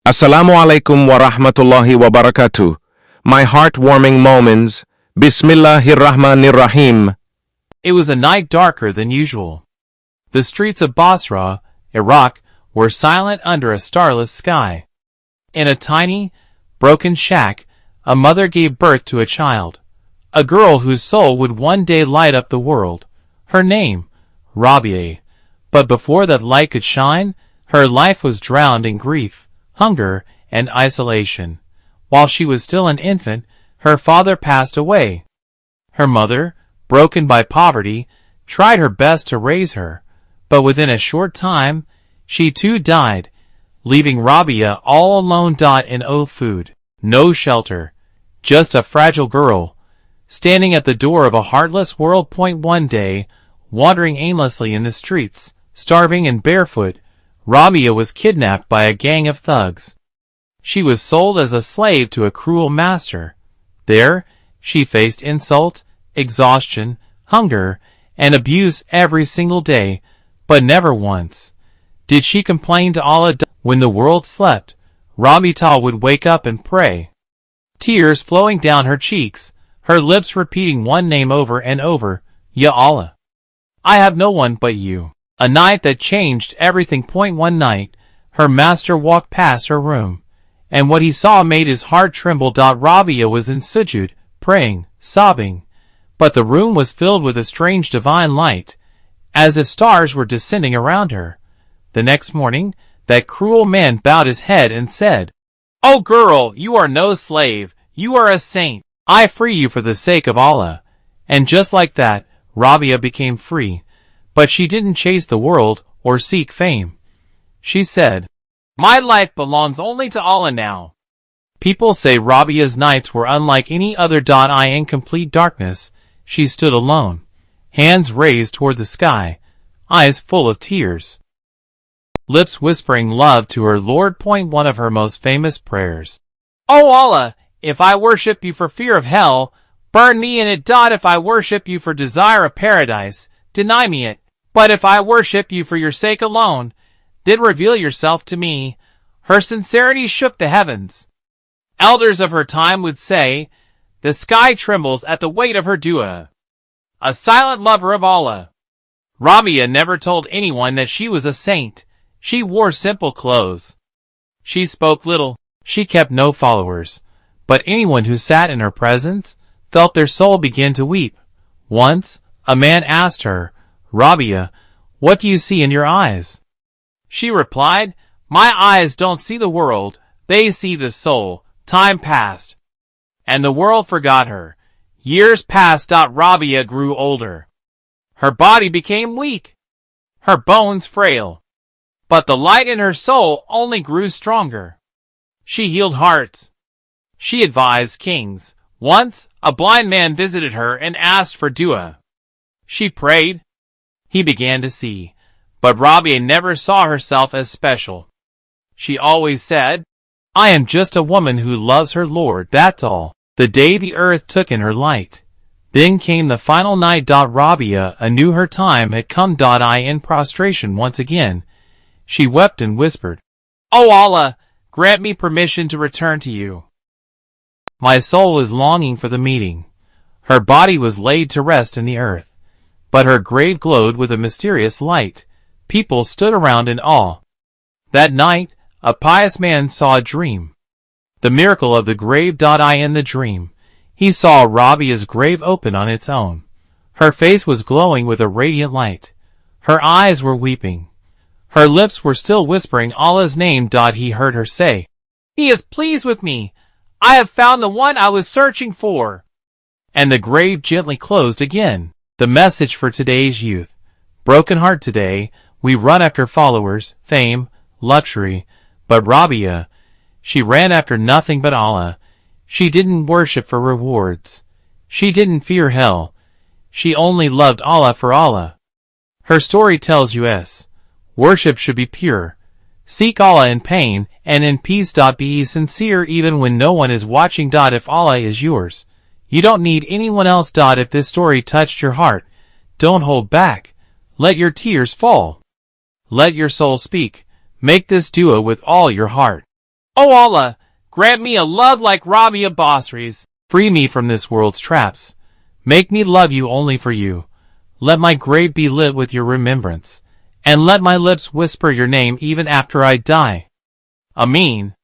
Assalamu alaikum wa rahmatullahi wa barakatuh. My heartwarming moments. Bismillahirrahmanirrahim. It was a night darker than usual. The streets of Basra, Iraq, were silent under a starless sky. In a tiny, broken shack, a mother gave birth to a child, a girl whose soul would one day light up the world. Her name, Rabi'a. But before that light could shine, her life was drowned in grief, hunger, and isolation. While she was still an infant, her father passed away. Her mother, broken by poverty, tried her best to raise her, but within a short time, she too died, leaving Rabi'a all alone. In no food, no shelter, just a fragile girl, standing at the door of a heartless world. One day, wandering aimlessly in the streets, starving and barefoot, Rabi'a was kidnapped by a gang of thugs. She was sold as a slave to a cruel master. There, she faced insult, exhaustion, hunger, and abuse every single day, but never once did she complain to Allah. When the world slept, Rabi'a would wake up and pray, tears flowing down her cheeks, her lips repeating one name over and over, Ya Allah. I have no one but you. A night that changed everything. One night, her master walked past her room, and what he saw made his heart tremble. Rabi'a was in sujud, praying, sobbing, but the room was filled with a strange divine light, as if stars were descending around her. The next morning, that cruel man bowed his head and said, "O girl, you are no slave, you are a saint. I free you for the sake of Allah." And just like that, Rabi'a became free. But she didn't chase the world or seek fame. She said, "My life belongs only to Allah now." People say Rabi'a's nights were unlike any other. In complete darkness, she stood alone, hands raised toward the sky, eyes full of tears, lips whispering love to her Lord. One of her most famous prayers: "O Allah, if I worship you for fear of hell, burn me in it. If I worship you for desire of paradise, deny me it. But if I worship you for your sake alone, then reveal yourself to me." Her sincerity shook the heavens. Elders of her time would say, the sky trembles at the weight of her dua. A silent lover of Allah. Rabi'a never told anyone that she was a saint. She wore simple clothes. She spoke little. She kept no followers. But anyone who sat in her presence felt their soul begin to weep. Once, a man asked her, "Rabi'a, what do you see in your eyes?" She replied, "My eyes don't see the world, they see the soul." Time passed, and the world forgot her. Years passed. Rabi'a grew older. Her body became weak, her bones frail, but the light in her soul only grew stronger. She healed hearts. She advised kings. Once, a blind man visited her and asked for dua. She prayed. He began to see, but Rabi'a never saw herself as special. She always said, "I am just a woman who loves her Lord, that's all." The day the earth took in her light. Then came the final night. Rabi'a knew her time had come. In prostration once again, she wept and whispered, "O Allah, grant me permission to return to you." My soul was longing for the meeting. Her body was laid to rest in the earth, but her grave glowed with a mysterious light. People stood around in awe. That night, a pious man saw a dream. The miracle of the grave. In the dream, he saw Rabi'a's grave open on its own. Her face was glowing with a radiant light. Her eyes were weeping. Her lips were still whispering Allah's name. He heard her say, "He is pleased with me. I have found the one I was searching for." And the grave gently closed again. The message for today's youth: broken heart today, we run after followers, fame, luxury, but Rabi'a, she ran after nothing but Allah. She didn't worship for rewards. She didn't fear hell. She only loved Allah for Allah. Her story tells us, worship should be pure. Seek Allah in pain and in peace. Be sincere even when no one is watching. If Allah is yours, you don't need anyone else. If this story touched your heart, don't hold back. Let your tears fall. Let your soul speak. Make this dua with all your heart. O Allah, grant me a love like Rabi'a Basri's. Free me from this world's traps. Make me love you only for you. Let my grave be lit with your remembrance, and let my lips whisper your name even after I die. Ameen.